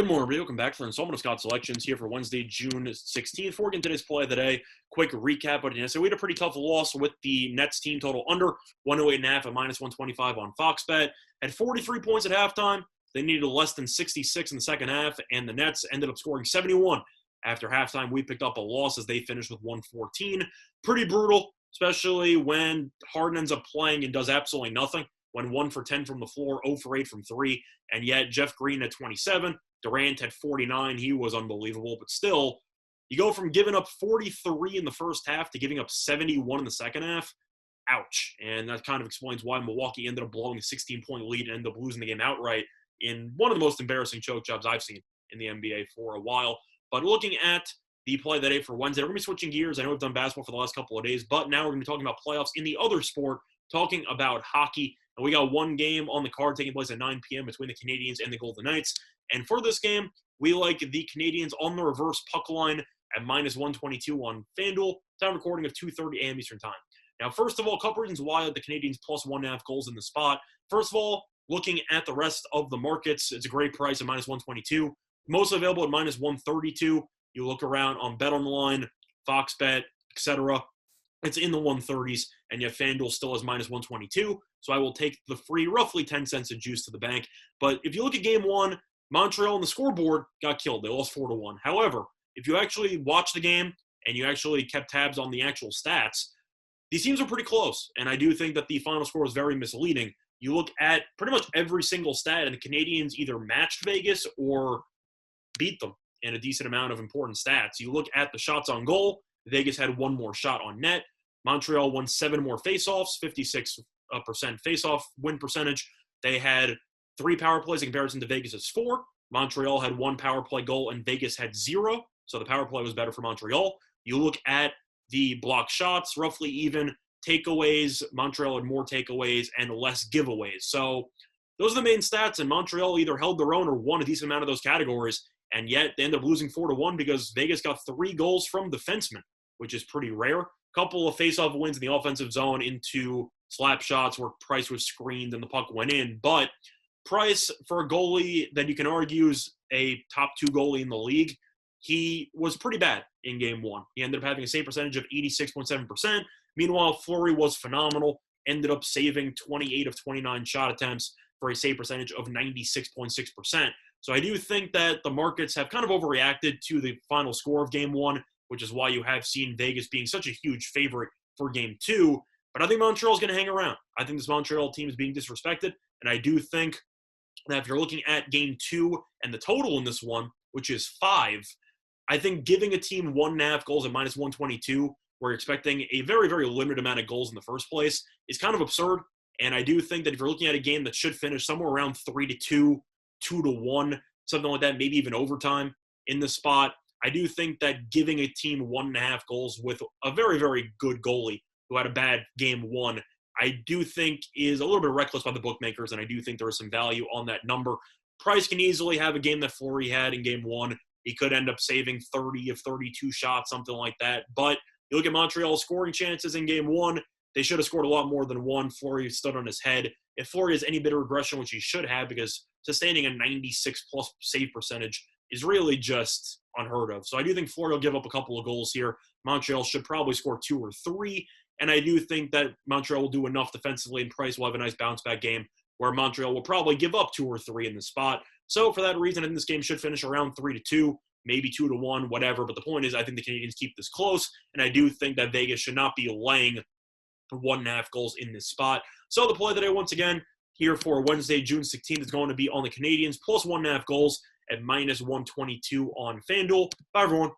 Good morning, everybody. Welcome back for an installment of Scott Selections here for Wednesday, June 16th. Before we get into today's play of the day, quick recap. But so we had a pretty tough loss with the Nets team total under 108.5 at minus 125 on Fox Bet. Had 43 points at halftime. They needed less than 66 in the second half, and the Nets ended up scoring 71 after halftime. We picked up a loss as they finished with 114. Pretty brutal, especially when Harden ends up playing and does absolutely nothing. Went 1 for 10 from the floor, 0 for 8 from 3, and yet Jeff Green at 27. Durant had 49. He was unbelievable. But still, you go from giving up 43 in the first half to giving up 71 in the second half. Ouch. And that kind of explains why Milwaukee ended up blowing a 16-point lead and ended up losing the game outright in one of the most embarrassing choke jobs I've seen in the NBA for a while. But looking at the play of the day for Wednesday, we're going to be switching gears. I know we've done basketball for the last couple of days, but now we're going to be talking about playoffs in the other sport, talking about hockey. And we got one game on the card taking place at 9 p.m. between the Canadiens and the Golden Knights. And for this game, we like the Canadiens on the reverse puck line at minus 122 on FanDuel. Time recording of 2:30 a.m. Eastern Time. Now, first of all, a couple reasons why the Canadiens plus 1.5 goals in the spot. First of all, looking at the rest of the markets, it's a great price at minus 122. Most available at minus 132. You look around on BetOnline, Fox Bet, etc. It's in the 130s, and yet FanDuel still has minus 122. So I will take the free roughly 10 cents of juice to the bank. But if you look at game one, Montreal on the scoreboard got killed. They lost 4-1. However, if you actually watch the game and you actually kept tabs on the actual stats, these teams are pretty close. And I do think that the final score was very misleading. You look at pretty much every single stat, and the Canadiens either matched Vegas or beat them in a decent amount of important stats. You look at the shots on goal, Vegas had one more shot on net. Montreal won 7 more faceoffs, 56% faceoff win percentage. They had 3 power plays in comparison to Vegas' 4. Montreal had 1 power play goal and Vegas had 0. So the power play was better for Montreal. You look at the block shots, roughly even. Takeaways, Montreal had more takeaways and less giveaways. So those are the main stats, and Montreal either held their own or won a decent amount of those categories, and yet they ended up losing 4-1 because Vegas got 3 goals from defensemen, which is pretty rare. Couple of face-off wins in the offensive zone into slap shots where Price was screened and the puck went in, but Price, for a goalie that you can argue is a top 2 goalie in the league, he was pretty bad in game one. He ended up having a save percentage of 86.7%. Meanwhile, Fleury was phenomenal, ended up saving 28 of 29 shot attempts for a save percentage of 96.6%. So I do think that the markets have kind of overreacted to the final score of game one, which is why you have seen Vegas being such a huge favorite for game two. But I think Montreal's going to hang around. I think this Montreal team is being disrespected, and I do think that if you're looking at game two and the total in this one, which is 5, I think giving a team 1.5 goals at minus 122, where you're expecting a very, very limited amount of goals in the first place, is kind of absurd. And I do think that if you're looking at a game that should finish somewhere around 3-2, 2-1, something like that, maybe even overtime in the spot, I do think that giving a team 1.5 goals with a very, very good goalie who had a bad game one, I do think is a little bit reckless by the bookmakers, and I do think there is some value on that number. Price can easily have a game that Fleury had in game one. He could end up saving 30 of 32 shots, something like that. But you look at Montreal's scoring chances in game one, they should have scored a lot more than 1. Fleury stood on his head. If Fleury has any bit of regression, which he should have, because sustaining a 96-plus save percentage is really just unheard of. So I do think Fleury will give up a couple of goals here. Montreal should probably score 2 or 3. And I do think that Montreal will do enough defensively, and Price will have a nice bounce-back game where Montreal will probably give up 2 or 3 in the spot. So for that reason, I think this game should finish around 3-2, maybe 2-1, whatever. But the point is, I think the Canadiens keep this close, and I do think that Vegas should not be laying 1.5 goals in this spot. So the play of the day, once again, here for Wednesday, June 16th, is going to be on the Canadiens plus 1.5 goals at minus 122 on FanDuel. Bye, everyone.